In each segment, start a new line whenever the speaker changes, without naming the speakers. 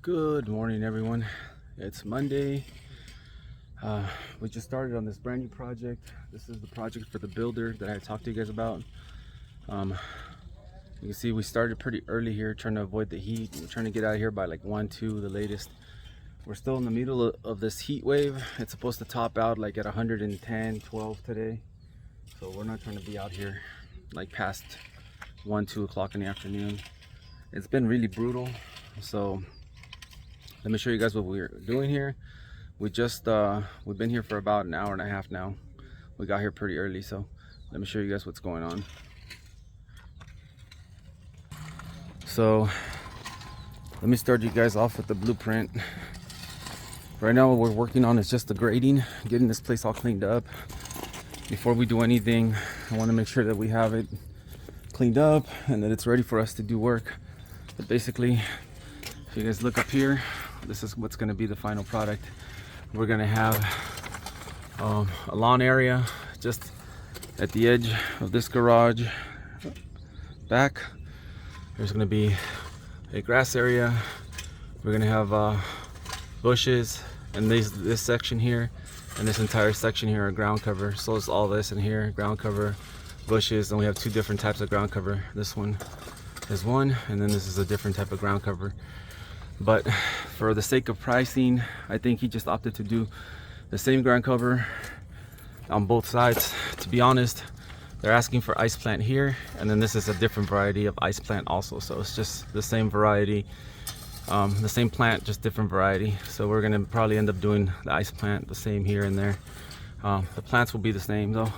Good morning, everyone. It's Monday. We just started on this brand new project. This is the project for the builder that I talked to you guys about. You can see we started pretty early here, trying to avoid the heat. We're trying to get out of here by like 1, 2, the latest. We're still in the middle of this heat wave. It's supposed to top out like at 110, 12 today. So we're not trying to be out here like past 1, 2 o'clock in the afternoon. It's been really brutal. So let me show you guys what we're doing here. We've been here for about an hour and a half now. We got here pretty early, so let me show you guys what's going on. So let me start you guys off with the blueprint. Right now what we're working on is just the grading, getting this place all cleaned up. Before we do anything, I want to make sure that we have it cleaned up and that it's ready for us to do work. But basically, if you guys look up here, this is what's going to be the final product. We're going to have a lawn area just at the edge of this garage back. There's going to be a grass area. We're going to have bushes, and this section here and this entire section here are ground cover. So it's all this in here, ground cover, bushes, and we have two different types of ground cover. This one is one, and then this is a different type of ground cover. But for the sake of pricing, I think he just opted to do the same ground cover on both sides. To be honest, they're asking for ice plant here, and then this is a different variety of ice plant also. So it's just the same variety, the same plant, just different variety. So we're gonna probably end up doing the ice plant the same here and there. The plants will be the same though.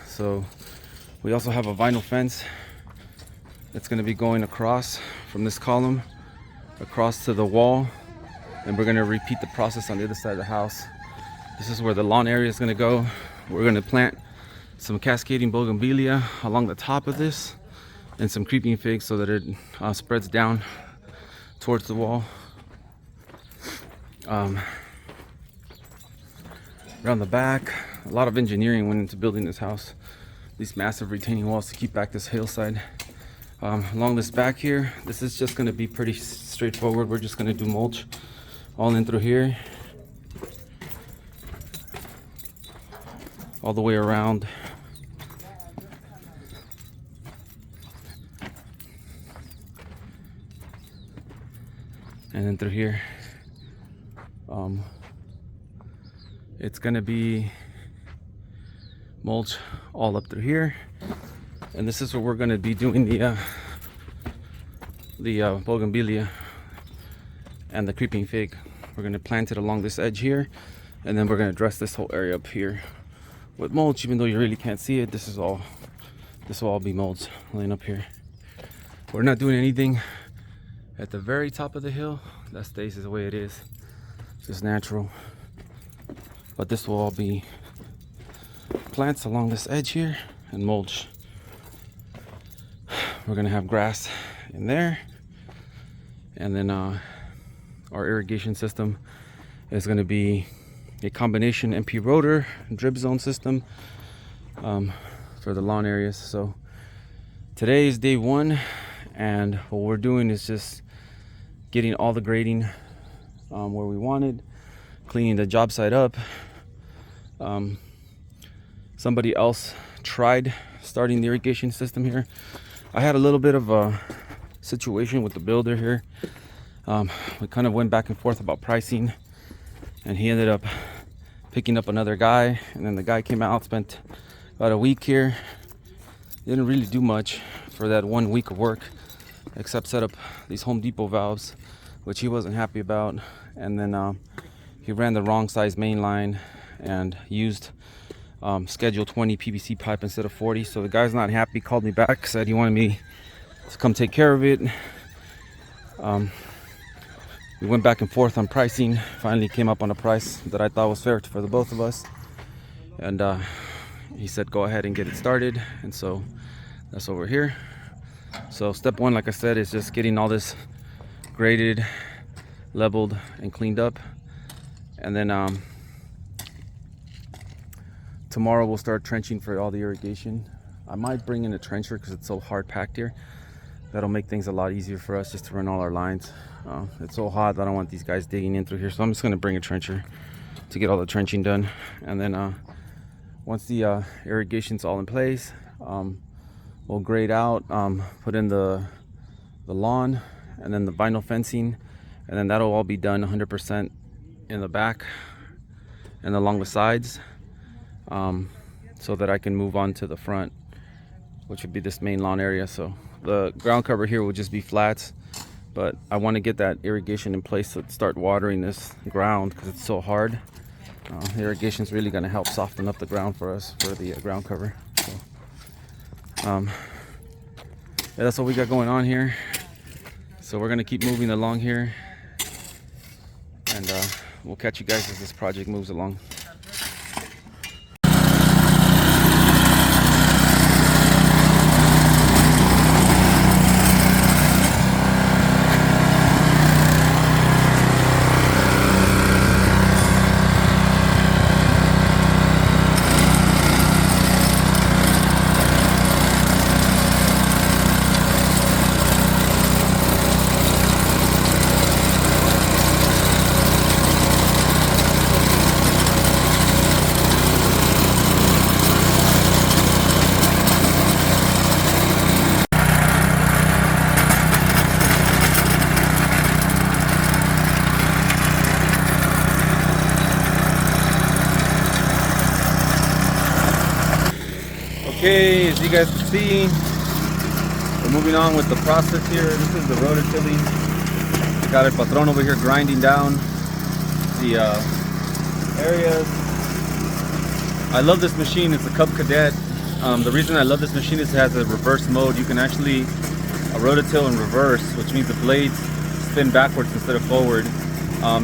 So we also have a vinyl fence that's gonna be going across from this column across to the wall, and we're going to repeat the process on the other side of the house. This is where the lawn area is going to go. We're going to plant some cascading bougainvillea along the top of this and some creeping figs so that it spreads down towards the wall. Around the back, a lot of engineering went into building this house. These massive retaining walls to keep back this hillside. Along this back here, this is just going to be pretty straightforward. We're just going to do mulch all in through here, all the way around. And then through here, it's going to be mulch all up through here. And this is where we're going to be doing the bougainvillea and the creeping fig. We're going to plant it along this edge here, and then we're going to dress this whole area up here with mulch. Even though you really can't see it, this will all be mulch laying up here. We're not doing anything at the very top of the hill. That stays the way it is, just natural. But this will all be plants along this edge here and mulch. We're gonna have grass in there, and then our irrigation system is gonna be a combination MP rotor drip zone system for the lawn areas. So today is day one, and what we're doing is just getting all the grading where we wanted, cleaning the job site up. Somebody else tried starting the irrigation system here. I had a little bit of a situation with the builder here. We kind of went back and forth about pricing, and he ended up picking up another guy, and then the guy came out, spent about a week here. Didn't really do much for that 1 week of work except set up these Home Depot valves, which he wasn't happy about. And then he ran the wrong size main line and used schedule 20 PVC pipe instead of 40. So the guy's not happy, called me back, said he wanted me to come take care of it. We went back and forth on pricing, finally came up on a price that I thought was fair for the both of us, and he said go ahead and get it started. And so that's what we're here. So step one, like I said, is just getting all this graded, leveled, and cleaned up. And then tomorrow we'll start trenching for all the irrigation. I might bring in a trencher because it's so hard packed here. That'll make things a lot easier for us just to run all our lines. It's so hot that I don't want these guys digging in through here, so I'm just going to bring a trencher to get all the trenching done. And then once the irrigation's all in place, we'll grade out, put in the lawn and then the vinyl fencing, and then that'll all be done 100% in the back and along the sides, so that I can move on to the front, which would be this main lawn area. So the ground cover here will just be flats, but I want to get that irrigation in place to start watering this ground because it's so hard. The irrigation is really going to help soften up the ground for us for the ground cover. So, yeah, that's what we got going on here. So we're going to keep moving along here, and we'll catch you guys as this project moves along. Okay, as you guys can see, we're moving on with the process here. This is the rototilling. We got our patron over here grinding down the areas. I love this machine. It's a Cub Cadet. The reason I love this machine is it has a reverse mode. You can actually rototill in reverse, which means the blades spin backwards instead of forward.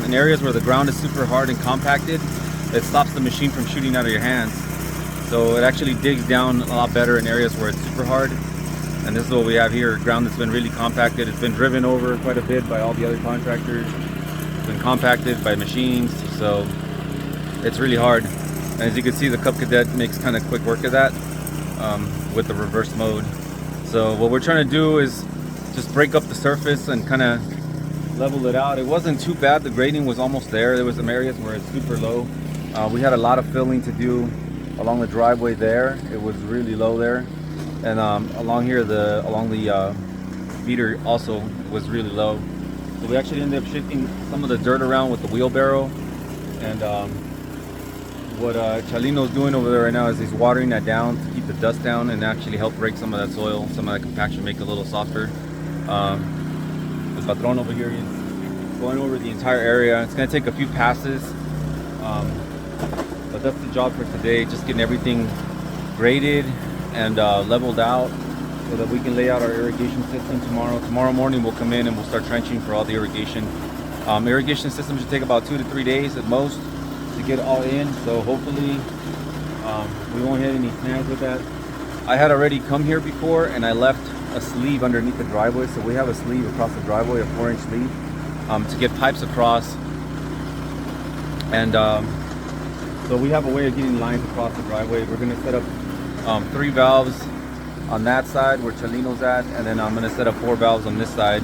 In areas where the ground is super hard and compacted, it stops the machine from shooting out of your hands. So it actually digs down a lot better in areas where it's super hard. And this is what we have here, ground that's been really compacted. It's been driven over quite a bit by all the other contractors. It's been compacted by machines, so it's really hard. And as you can see, the Cub Cadet makes kind of quick work of that with the reverse mode. So what we're trying to do is just break up the surface and kind of level it out. It wasn't too bad. The grading was almost there. There was some areas where it's super low. We had a lot of filling to do along the driveway there. It was really low there, and along here along the feeder also was really low. So we actually ended up shifting some of the dirt around with the wheelbarrow, and what Chalino's doing over there right now is he's watering that down to keep the dust down and actually help break some of that soil, some of that compaction, make it a little softer. The patron over here is going over the entire area. It's going to take a few passes, but that's the job for today, just getting everything graded and leveled out so that we can lay out our irrigation system tomorrow. Tomorrow morning we'll come in and we'll start trenching for all the irrigation. Irrigation system should take about 2 to 3 days at most to get all in, so hopefully we won't hit any snags with that. I had already come here before and I left a sleeve underneath the driveway, so we have a sleeve across the driveway, a 4-inch sleeve, to get pipes across. And so we have a way of getting lines across the driveway. We're going to set up 3 valves on that side where Chalino's at, and then I'm going to set up 4 valves on this side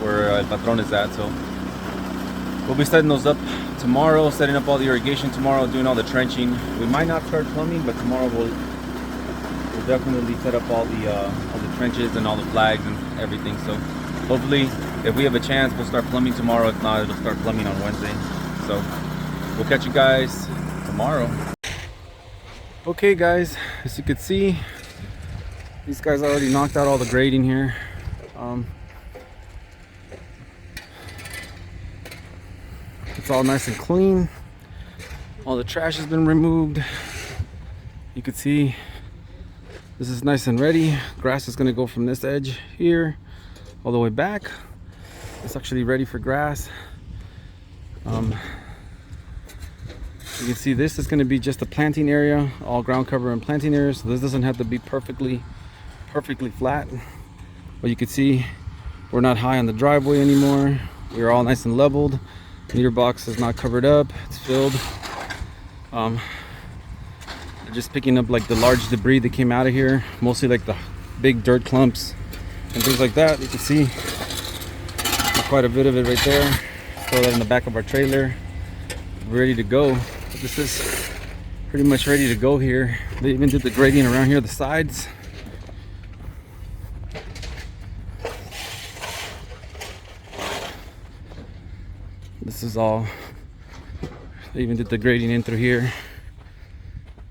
where El Patron is at. So we'll be setting those up tomorrow, setting up all the irrigation tomorrow, doing all the trenching. We might not start plumbing, but tomorrow we'll definitely set up all the trenches and all the flags and everything. So hopefully, if we have a chance, we'll start plumbing tomorrow. If not, it'll start plumbing on Wednesday. So we'll catch you guys tomorrow. Okay guys, as you can see, these guys already knocked out all the grading here. It's all nice and clean. All the trash has been removed. You can see this is nice and ready. Grass is going to go from this edge here all the way back. It's actually ready for grass. You can see this is going to be just a planting area, all ground cover and planting areas. So this doesn't have to be perfectly flat. But you can see we're not high on the driveway anymore. We're all nice and leveled. Meter box is not covered up, it's filled. They're just picking up like the large debris that came out of here, mostly like the big dirt clumps and things like that. You can see quite a bit of it right there. Throw that in the back of our trailer, ready to go. This is pretty much ready to go here. They even did the grading around here, the sides. This is all, they even did the grading in through here.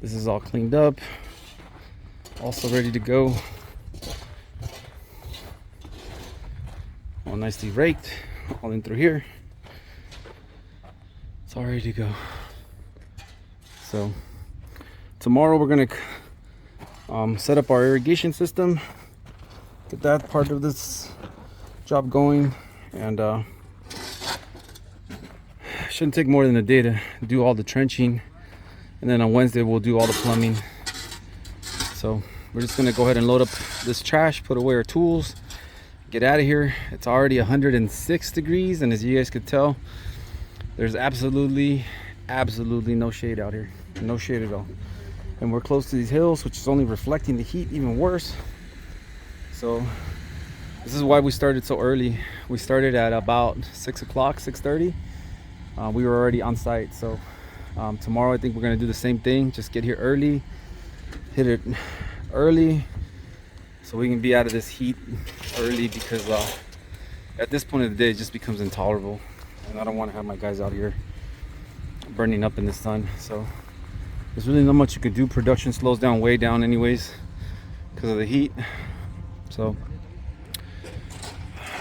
This is all cleaned up, also ready to go. All nicely raked, all in through here. It's all ready to go. So tomorrow we're gonna set up our irrigation system, get that part of this job going, and shouldn't take more than a day to do all the trenching, and then on Wednesday we'll do all the plumbing. So we're just gonna go ahead and load up this trash, put away our tools, get out of here. It's already 106 degrees, and as you guys could tell, there's absolutely no shade out here, no shade at all. And we're close to these hills, which is only reflecting the heat even worse. So this is why we started so early. We started at about 6 o'clock, 6:30. We were already on site. So tomorrow I think we're gonna do the same thing, just get here early, hit it early, so we can be out of this heat early, because at this point of the day it just becomes intolerable, and I don't want to have my guys out here burning up in the sun. So there's really not much you could do. Production slows down way down anyways because of the heat. So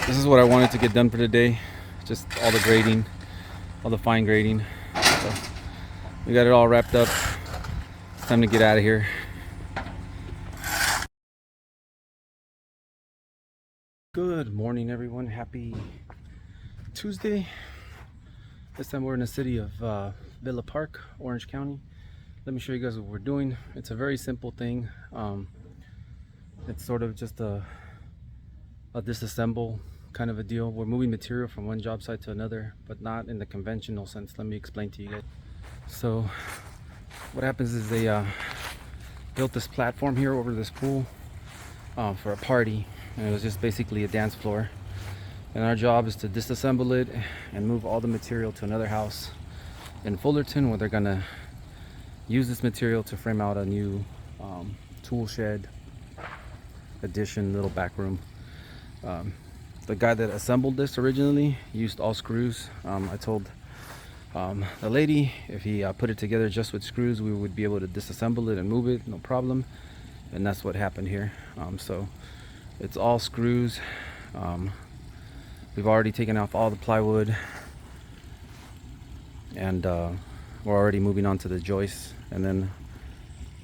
this is what I wanted to get done for today, just all the grading, all the fine grading. So we got it all wrapped up. It's time to get out of here. Good morning, everyone. Happy Tuesday. This time we're in the city of Villa Park, Orange County. Let me show you guys what we're doing. It's a very simple thing. It's sort of just a disassemble kind of a deal. We're moving material from one job site to another, but not in the conventional sense. Let me explain to you guys. So what happens is they built this platform here over this pool for a party, and it was just basically a dance floor. And our job is to disassemble it and move all the material to another house in Fullerton, where they're gonna use this material to frame out a new tool shed addition, little back room. The guy that assembled this originally used all screws. I told the lady if he put it together just with screws, we would be able to disassemble it and move it, no problem. And that's what happened here. So it's all screws. We've already taken off all the plywood, and we're already moving on to the joists, and then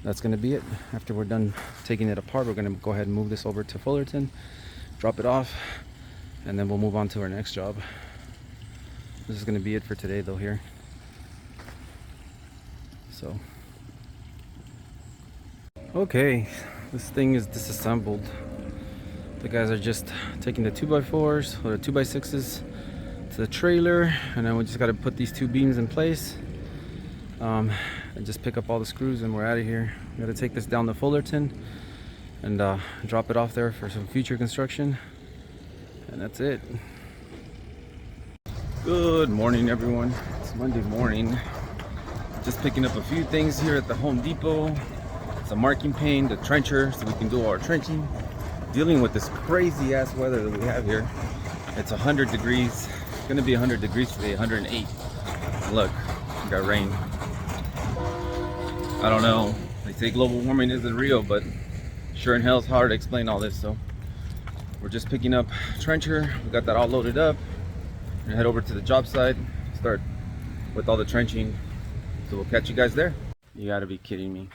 that's going to be it. After we're done taking it apart, we're going to go ahead and move this over to Fullerton, drop it off, and then we'll move on to our next job. This is going to be it for today though here. So okay, this thing is disassembled. The guys are just taking the 2x4s or the 2x6s to the trailer, and then we just got to put these two beams in place and just pick up all the screws, and we're out of here. We got to take this down to Fullerton and drop it off there for some future construction, and that's it. Good morning, everyone. It's Monday morning. Just picking up a few things here at the Home Depot. Some marking paint, the trencher, so we can do our trenching. Dealing with this crazy ass weather that we have here. It's 100 degrees. It's gonna be 100 degrees today, 108. Look, we got rain. I don't know, they say global warming isn't real, but sure in hell it's hard to explain all this. So we're just picking up trencher. We got that all loaded up. We're gonna head over to the job site, start with all the trenching. So we'll catch you guys there. You gotta be kidding me.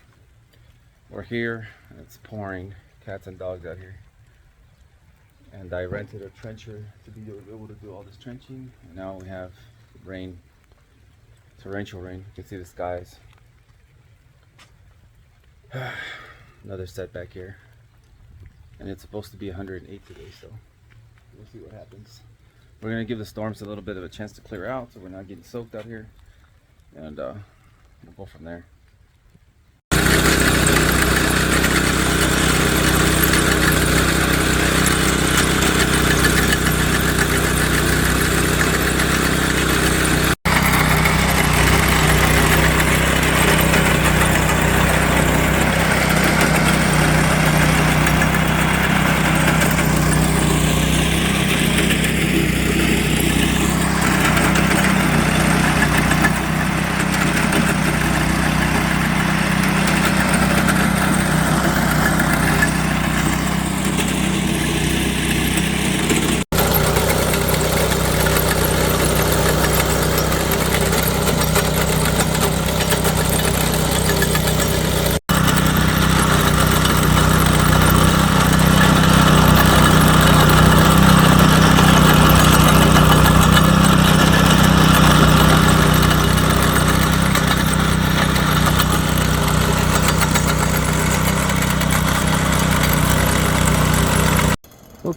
We're here and it's pouring. Cats and dogs out here, and I rented a trencher to be able to do all this trenching, and now we have rain, torrential rain. You can see the skies. Another setback here, and it's supposed to be 108 today, so we'll see what happens. We're gonna give the storms a little bit of a chance to clear out, so we're not getting soaked out here, and we'll go from there.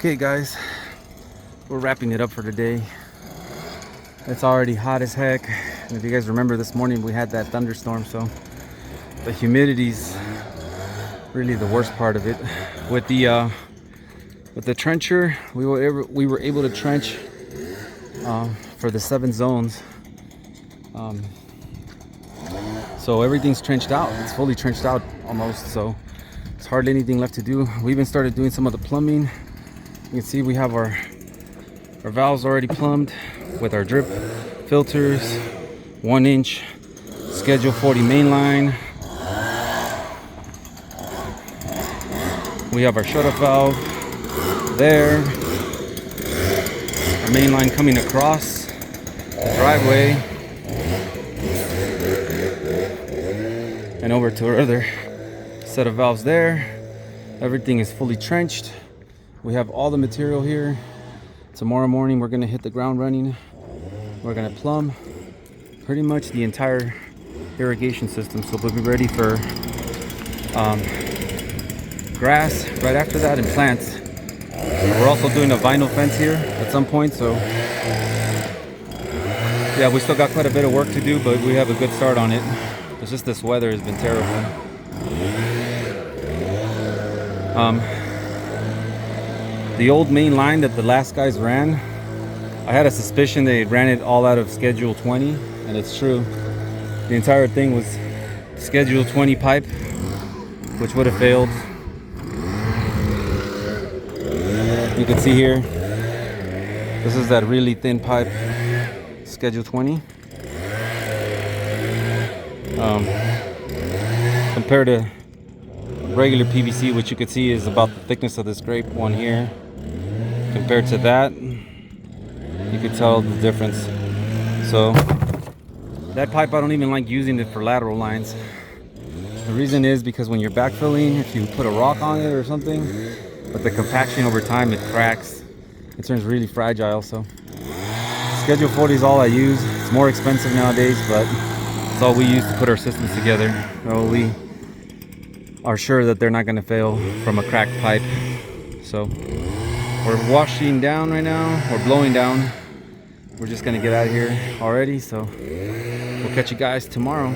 Okay guys, we're wrapping it up for today. It's already hot as heck. And if you guys remember this morning we had that thunderstorm, so the humidity's really the worst part of it. With the trencher, we were able to trench for the 7 zones. So everything's trenched out. It's fully trenched out almost, so there's hardly anything left to do. We even started doing some of the plumbing. You can see we have our valves already plumbed with our drip filters, 1-inch Schedule 40 main line. We have our shut-off valve there. Our main line coming across the driveway and over to our other set of valves there. Everything is fully trenched. We have all the material here. Tomorrow morning we're gonna hit the ground running. We're gonna plumb pretty much the entire irrigation system, so we'll be ready for grass right after that and plants. We're also doing a vinyl fence here at some point, so yeah, we still got quite a bit of work to do, but we have a good start on it. It's just this weather has been terrible. The old main line that the last guys ran, I had a suspicion they ran it all out of Schedule 20, and it's true. The entire thing was Schedule 20 pipe, which would have failed. You can see here, this is that really thin pipe, Schedule 20. Compared to regular PVC, which you could see is about the thickness of this grape one here, compared to that, you could tell the difference. So that pipe, I don't even like using it for lateral lines. The reason is because when you're backfilling, if you put a rock on it or something, but the compaction over time, it cracks. It turns really fragile. So Schedule 40 is all I use. It's more expensive nowadays, but it's all we use to put our systems together. So we are sure that they're not going to fail from a cracked pipe. So we're washing down right now, or blowing down. We're just going to get out of here already, so we'll catch you guys tomorrow.